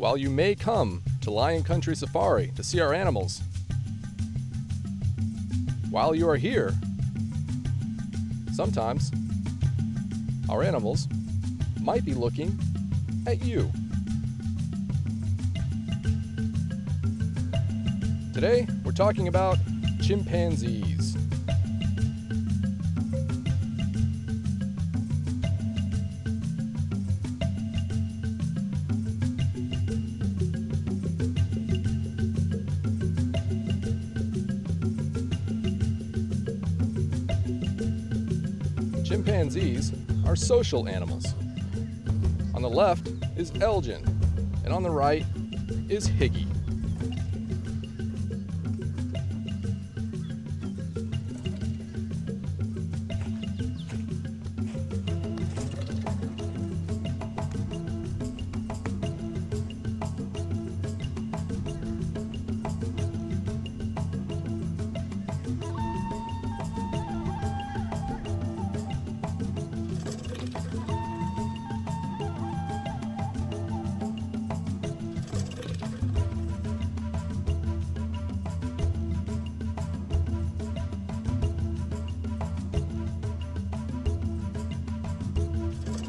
While you may come to Lion Country Safari to see our animals, while you are here, sometimes our animals might be looking at you. Today, we're talking about chimpanzees. Chimpanzees are social animals. On the left is Elgin, and on the right is Higgy.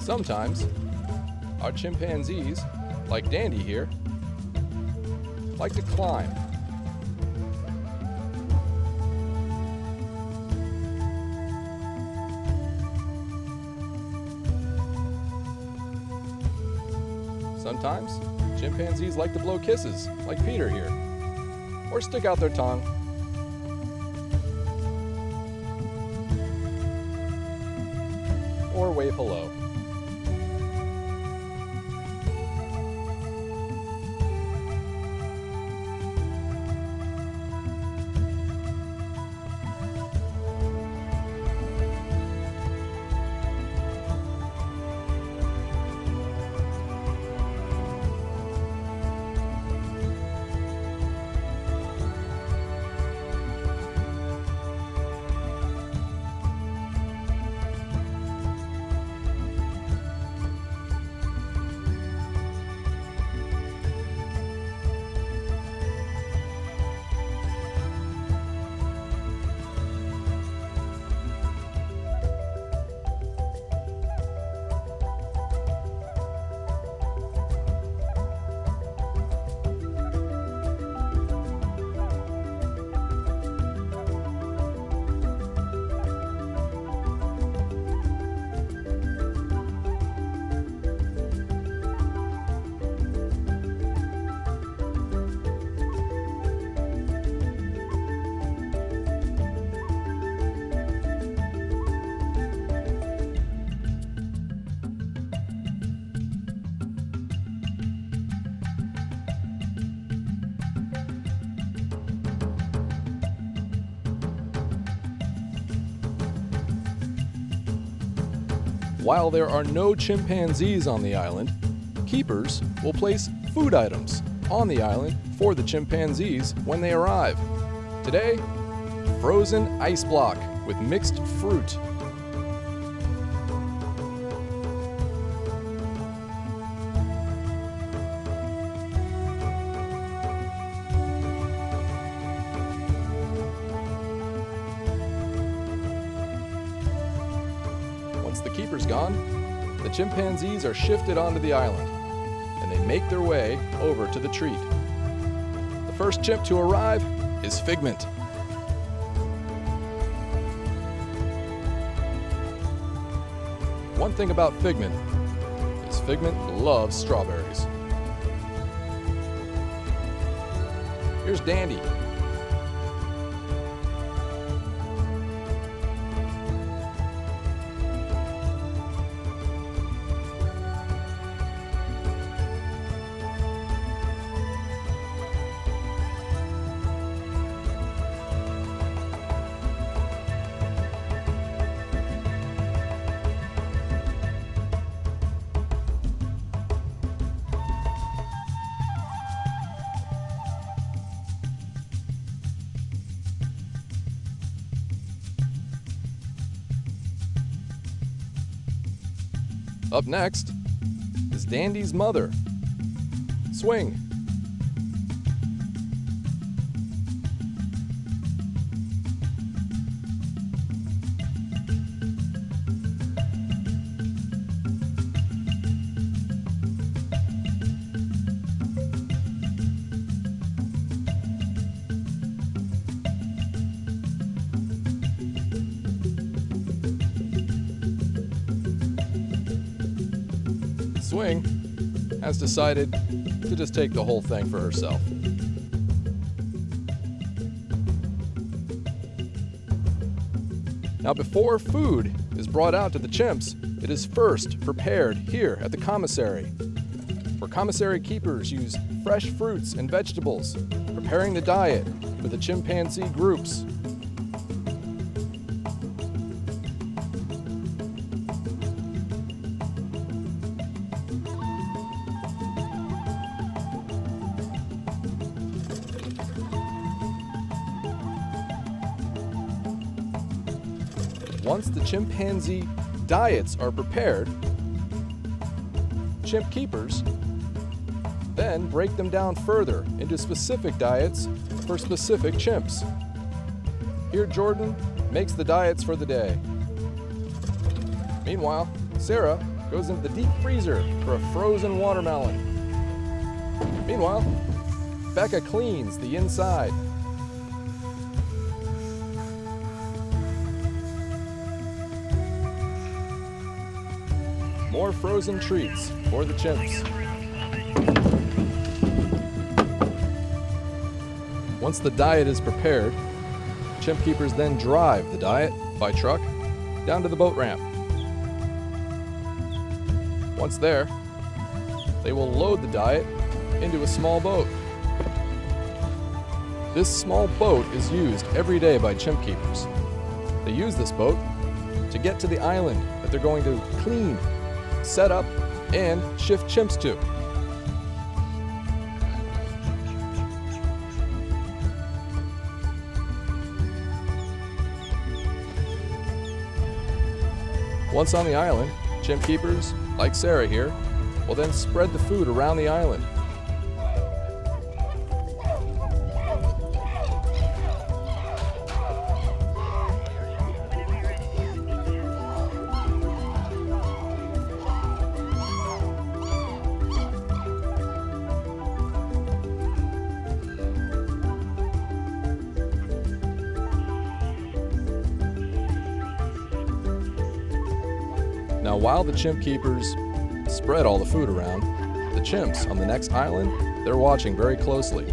Sometimes, our chimpanzees, like Dandy here, like to climb. Sometimes, chimpanzees like to blow kisses, like Peter here, or stick out their tongue. Or wave hello. While there are no chimpanzees on the island, keepers will place food items on the island for the chimpanzees when they arrive. Today, frozen ice block with mixed fruit. Once the keeper's gone, the chimpanzees are shifted onto the island, and they make their way over to the treat. The first chimp to arrive is Figment. One thing about Figment is Figment loves strawberries. Here's Dandy. Up next is Dandy's mother, Swing. Swing has decided to just take the whole thing for herself. Now, before food is brought out to the chimps, it is first prepared here at the commissary, where commissary keepers use fresh fruits and vegetables, preparing the diet for the chimpanzee groups. Once the chimpanzee diets are prepared, chimp keepers then break them down further into specific diets for specific chimps. Here, Jordan makes the diets for the day. Meanwhile, Sarah goes into the deep freezer for a frozen watermelon. Meanwhile, Becca cleans the inside. More frozen treats for the chimps. Once the diet is prepared, chimp keepers then drive the diet by truck down to the boat ramp. Once there, they will load the diet into a small boat. This small boat is used every day by chimp keepers. They use this boat to get to the island that they're going to clean, set up, and shift chimps to. Once on the island, chimp keepers, like Sarah here, will then spread the food around the island. Now, while the chimp keepers spread all the food around, the chimps on the next island, they're watching very closely.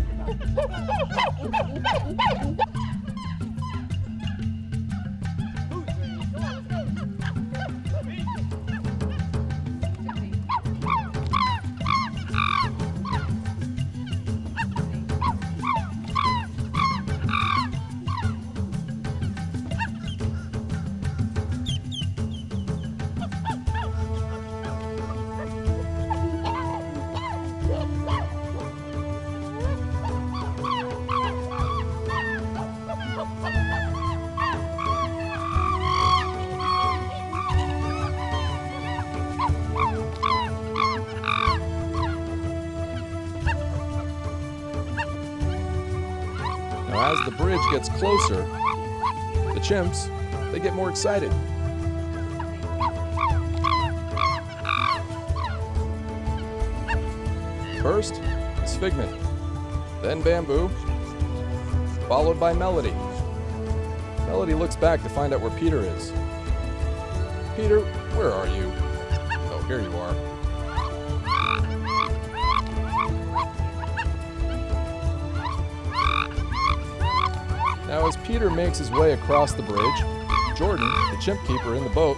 Now, as the bridge gets closer, the chimps, they get more excited. First is Figment, then Bamboo, followed by Melody. Melody looks back to find out where Peter is. Peter, where are you? Oh, here you are. Now, as Peter makes his way across the bridge, Jordan, the chimp keeper in the boat,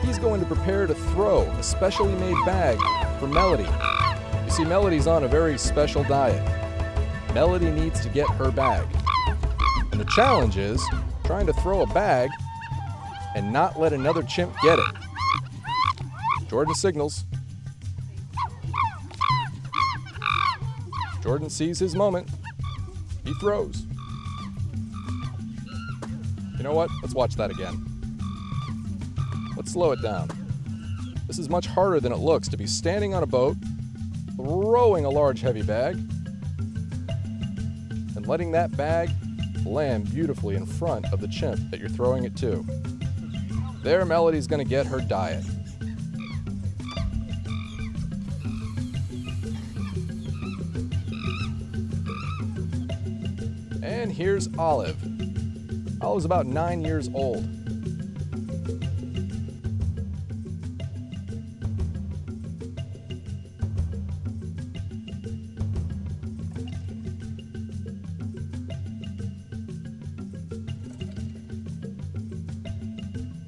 he's going to prepare to throw a specially made bag for Melody. You see, Melody's on a very special diet. Melody needs to get her bag. And the challenge is trying to throw a bag and not let another chimp get it. Jordan signals. Jordan sees his moment. He throws. You know what? Let's watch that again. Let's slow it down. This is much harder than it looks to be standing on a boat throwing a large heavy bag and letting that bag land beautifully in front of the chimp that you're throwing it to. There, Melody's gonna get her diet. And here's Olive. Olive's about 9 years old.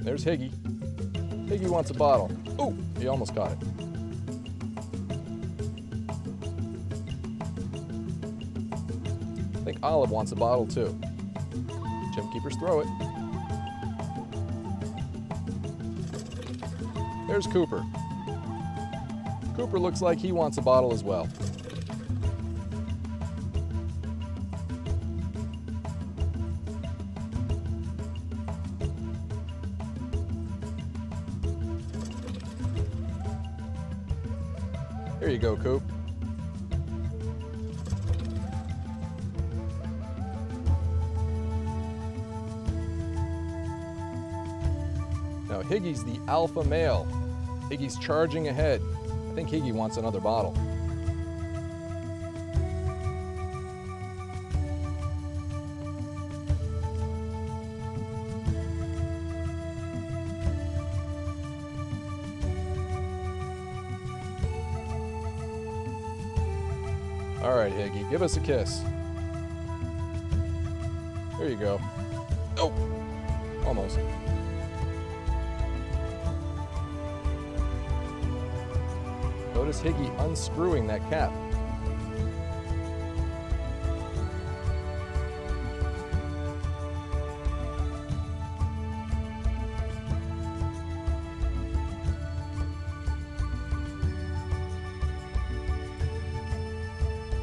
There's Higgy. Higgy wants a bottle. Oh, he almost caught it. I think Olive wants a bottle too. Chimp keepers throw it. There's Cooper. Cooper looks like he wants a bottle as well. Here you go, Coop. Now Higgy's the alpha male. Higgy's charging ahead. I think Higgy wants another bottle. All right, Higgy, give us a kiss. Here you go. Oh, almost. Notice Higgy unscrewing that cap.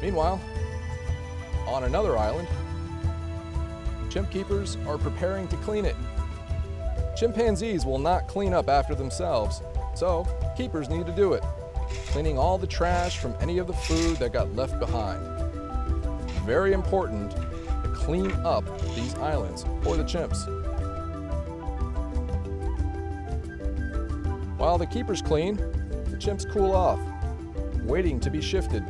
Meanwhile, on another island, chimp keepers are preparing to clean it. Chimpanzees will not clean up after themselves, so keepers need to do it, cleaning all the trash from any of the food that got left behind. Very important to clean up these islands for the chimps. While the keepers clean, the chimps cool off, waiting to be shifted.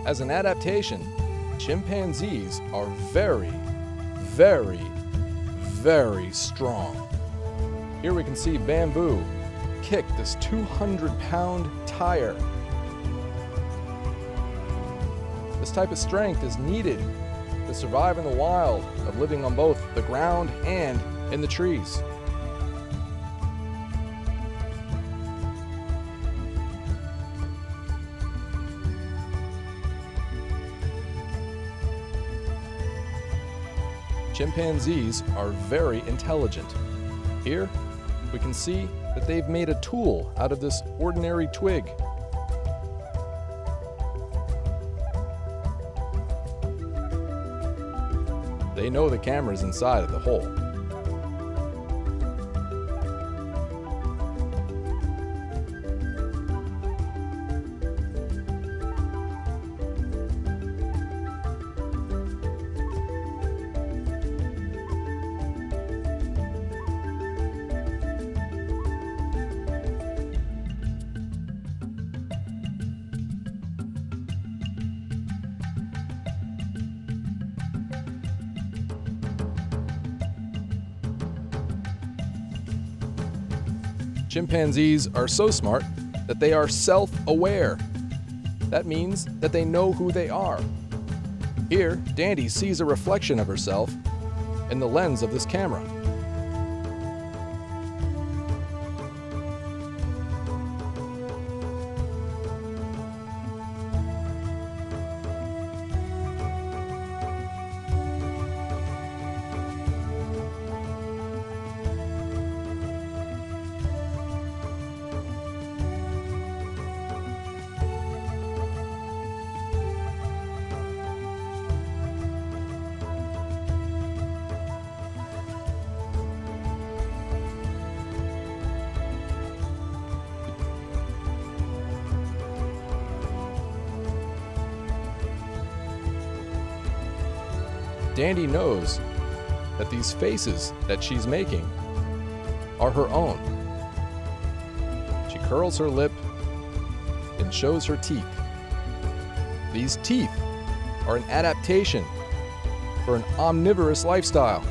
As an adaptation, chimpanzees are very, very, very strong. Here we can see Bamboo kick this 200-pound tire. This type of strength is needed to survive in the wild of living on both the ground and in the trees. Chimpanzees are very intelligent. Here, we can see that they've made a tool out of this ordinary twig. They know the camera's inside of the hole. Chimpanzees are so smart that they are self-aware. That means that they know who they are. Here, Dandy sees a reflection of herself in the lens of this camera. Dandy knows that these faces that she's making are her own. She curls her lip and shows her teeth. These teeth are an adaptation for an omnivorous lifestyle.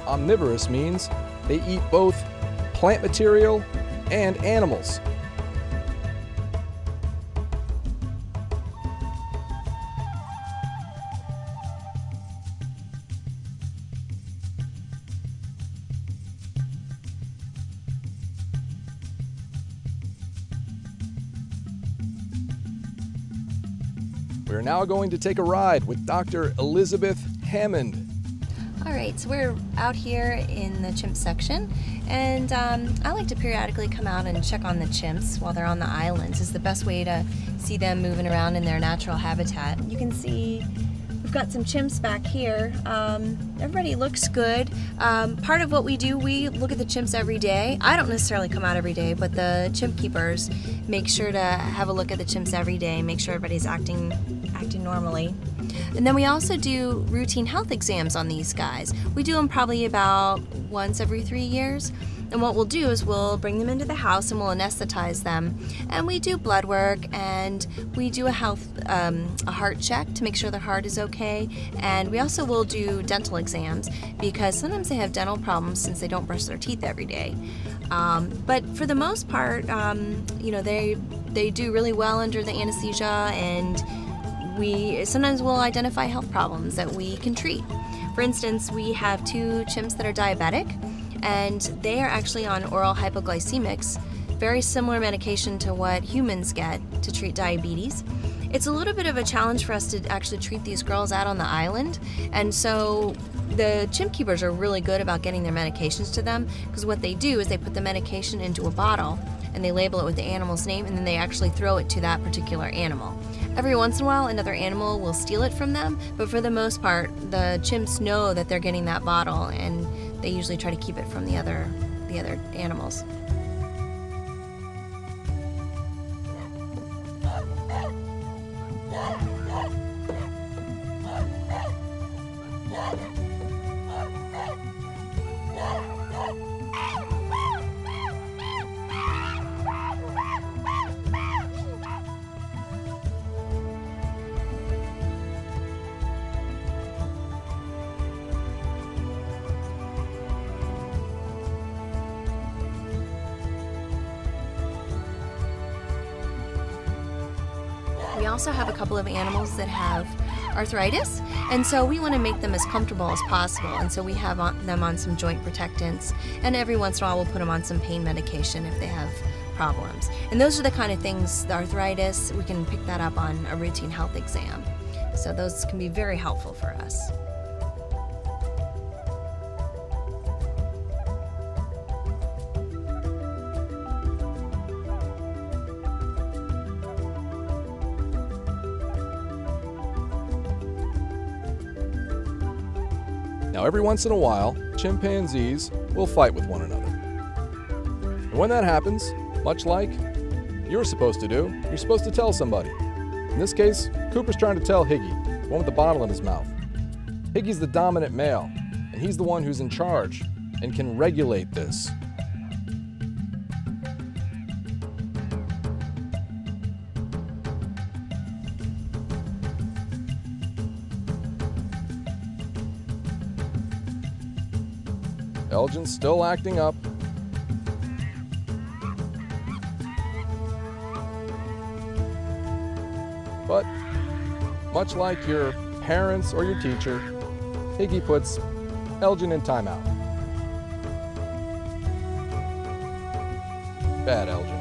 Omnivorous means they eat both plant material and animals. We're now going to take a ride with Dr. Elizabeth Hammond. All right, so we're out here in the chimp section, and I like to periodically come out and check on the chimps while they're on the islands. It's the best way to see them moving around in their natural habitat. You can see we've got some chimps back here. Everybody looks good. Part of what we do, we look at the chimps every day. I don't necessarily come out every day, but the chimp keepers make sure to have a look at the chimps every day, make sure everybody's acting normally. And then we also do routine health exams on these guys. We do them probably about once every 3 years. And what we'll do is we'll bring them into the house and we'll anesthetize them. And we do blood work and we do a heart check to make sure their heart is okay. And we also will do dental exams because sometimes they have dental problems since they don't brush their teeth every day. But for the most part, you know, they do really well under the anesthesia, and we sometimes will identify health problems that we can treat. For instance, we have 2 chimps that are diabetic, and they are actually on oral hypoglycemics, very similar medication to what humans get to treat diabetes. It's a little bit of a challenge for us to actually treat these girls out on the island, and so the chimp keepers are really good about getting their medications to them, because what they do is they put the medication into a bottle and they label it with the animal's name, and then they actually throw it to that particular animal. Every once in a while, another animal will steal it from them, but for the most part, the chimps know that they're getting that bottle, and they usually try to keep it from the other animals. We also have a couple of animals that have arthritis, and so we want to make them as comfortable as possible, and so we have them on some joint protectants, and every once in a while we'll put them on some pain medication if they have problems. And those are the kind of things, the arthritis, we can pick that up on a routine health exam. So those can be very helpful for us. Now, every once in a while, chimpanzees will fight with one another. And when that happens, much like you're supposed to do, you're supposed to tell somebody. In this case, Cooper's trying to tell Higgy, the one with the bottle in his mouth. Higgy's the dominant male, and he's the one who's in charge and can regulate this. Elgin's still acting up. But much like your parents or your teacher, Higgy puts Elgin in timeout. Bad Elgin.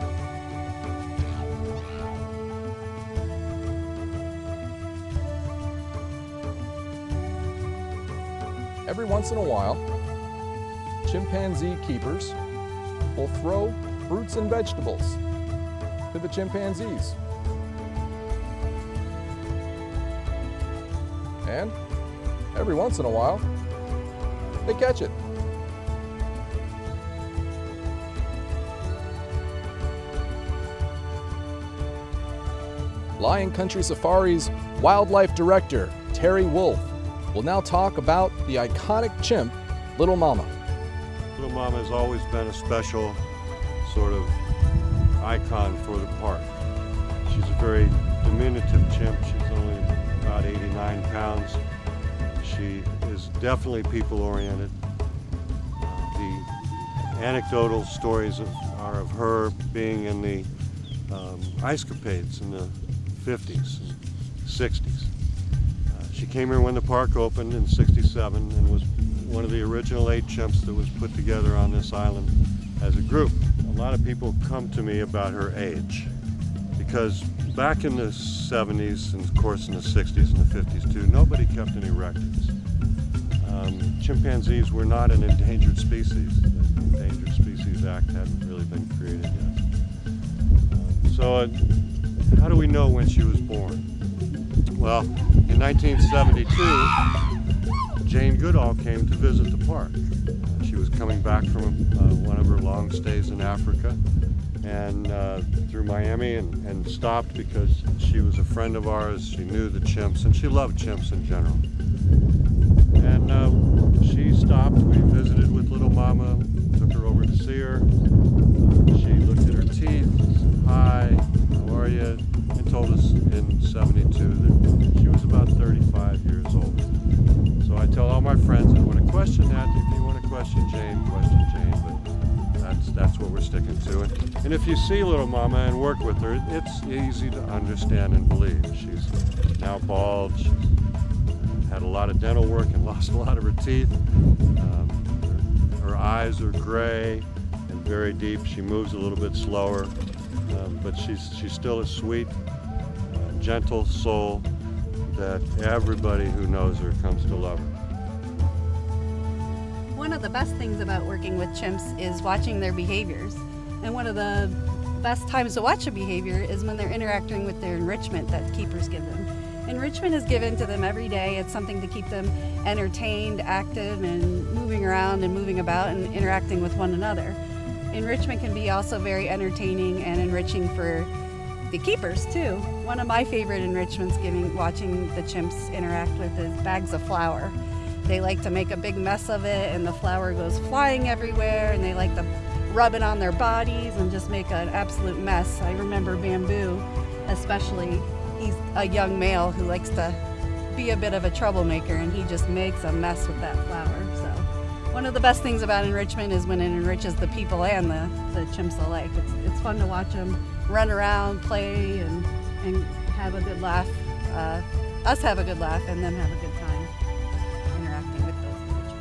Every once in a while, chimpanzee keepers will throw fruits and vegetables to the chimpanzees. And every once in a while, they catch it. Lion Country Safari's wildlife director, Terry Wolf, will now talk about the iconic chimp, Little Mama. Little Mama has always been a special sort of icon for the park. She's a very diminutive chimp. She's only about 89 pounds. She is definitely people-oriented. The anecdotal stories are of her being in the ice capades in the 50s and 60s. She came here when the park opened in '67 and was one of the original 8 chimps that was put together on this island as a group. A lot of people come to me about her age because back in the 70s and of course in the 60s and the 50s too, nobody kept any records. Chimpanzees were not an endangered species. The Endangered Species Act hadn't really been created yet. So how do we know when she was born? Well, in 1972, Jane Goodall came to visit the park. She was coming back from one of her long stays in Africa and through Miami and stopped because she was a friend of ours. She knew the chimps and she loved chimps in general. And she stopped. We visited with Little Mama, took her over to see her. She looked at her teeth, said, "Hi, how are you?" and told us in '72 that she was about 35 years old. So I tell all my friends, I want to question that. If you want to question Jane, but that's what we're sticking to. And if you see Little Mama and work with her, it's easy to understand and believe. She's now bald. She's had a lot of dental work and lost a lot of her teeth. Her eyes are gray and very deep. She moves a little bit slower, but she's still a sweet, gentle soul that everybody who knows her comes to love her. One of the best things about working with chimps is watching their behaviors. And one of the best times to watch a behavior is when they're interacting with their enrichment that keepers give them. Enrichment is given to them every day. It's something to keep them entertained, active, and moving around and moving about and interacting with one another. Enrichment can be also very entertaining and enriching for the keepers too. One of my favorite enrichments watching the chimps interact with is bags of flour. They like to make a big mess of it and the flour goes flying everywhere and they like to rub it on their bodies and just make an absolute mess. I remember Bamboo especially. He's a young male who likes to be a bit of a troublemaker and he just makes a mess with that flour. So one of the best things about enrichment is when it enriches the people and the chimps alike. It's fun to watch them run around, play, and have a good laugh, us have a good laugh, and them have a good time interacting with those individuals.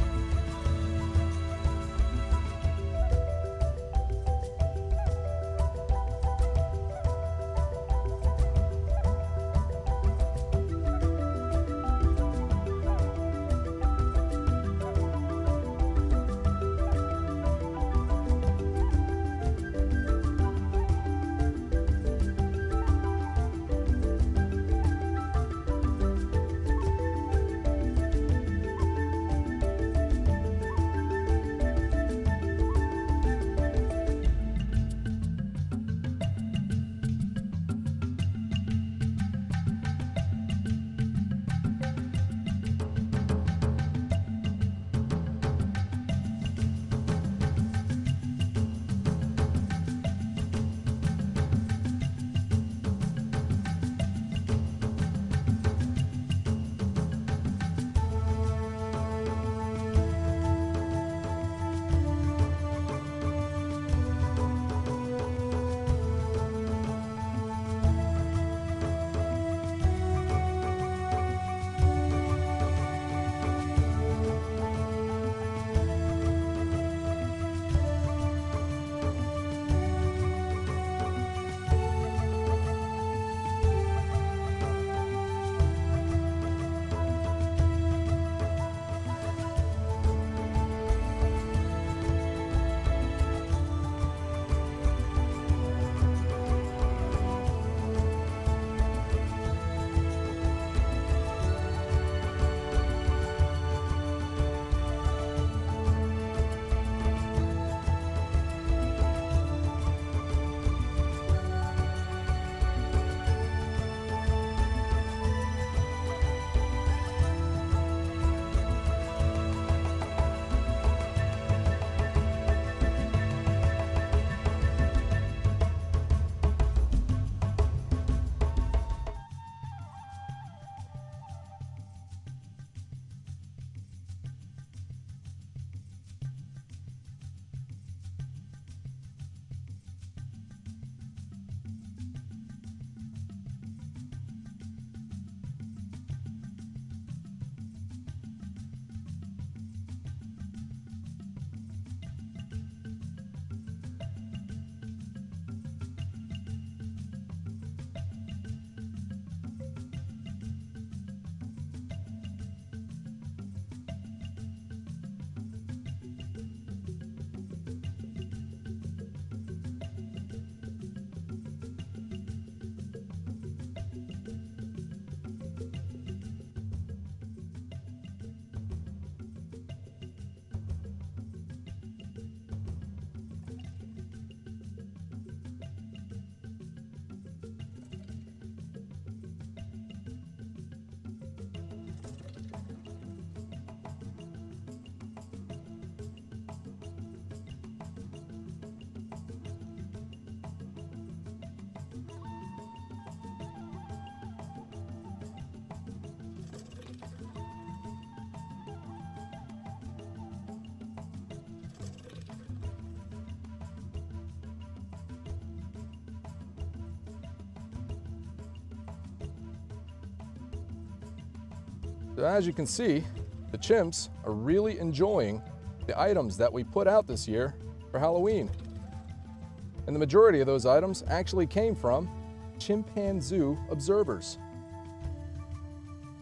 So as you can see, the chimps are really enjoying the items that we put out this year for Halloween. And the majority of those items actually came from Chimpanzee observers.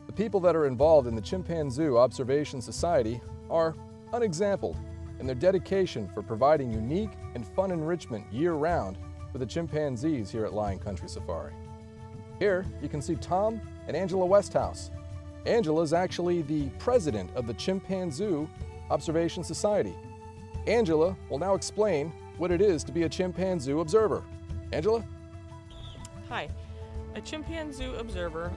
The people that are involved in the Chimpanzee Observation Society are unexampled in their dedication for providing unique and fun enrichment year-round for the chimpanzees here at Lion Country Safari. Here you can see Tom and Angela Westhouse. Angela is actually the president of the Chimpanzee Observation Society. Angela will now explain what it is to be a chimpanzee observer. Angela? Hi. A chimpanzee observer,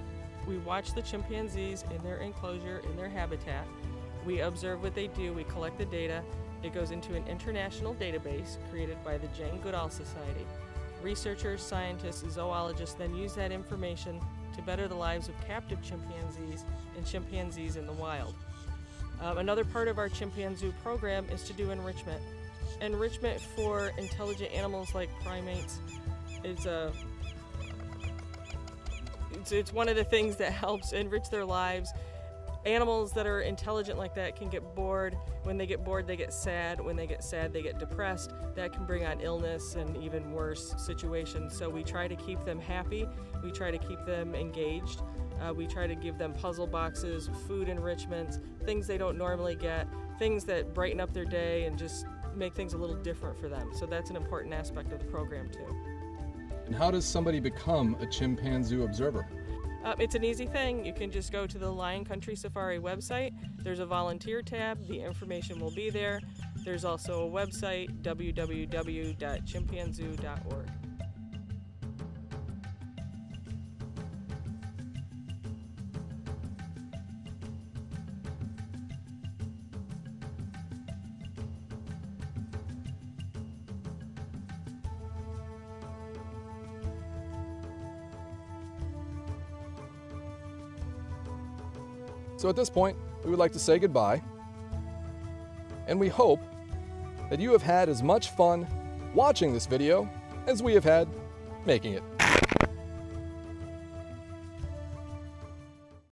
we watch the chimpanzees in their enclosure, in their habitat. We observe what they do, we collect the data. It goes into an international database created by the Jane Goodall Society. Researchers, scientists, zoologists then use that information to better the lives of captive chimpanzees and chimpanzees in the wild. Another part of our chimpanzee program is to do enrichment. Enrichment for intelligent animals like primates is it's one of the things that helps enrich their lives. Animals that are intelligent like that can get bored. When they get bored, they get sad. When they get sad, they get depressed. That can bring on illness and even worse situations. So we try to keep them happy. We try to keep them engaged. We try to give them puzzle boxes, food enrichments, things they don't normally get, things that brighten up their day and just make things a little different for them. So that's an important aspect of the program too. And how does somebody become a chimpanzee observer? It's an easy thing. You can just go to the Lion Country Safari website. There's a volunteer tab. The information will be there. There's also a website, www.chimpanzee.org. So at this point, we would like to say goodbye, and we hope that you have had as much fun watching this video as we have had making it.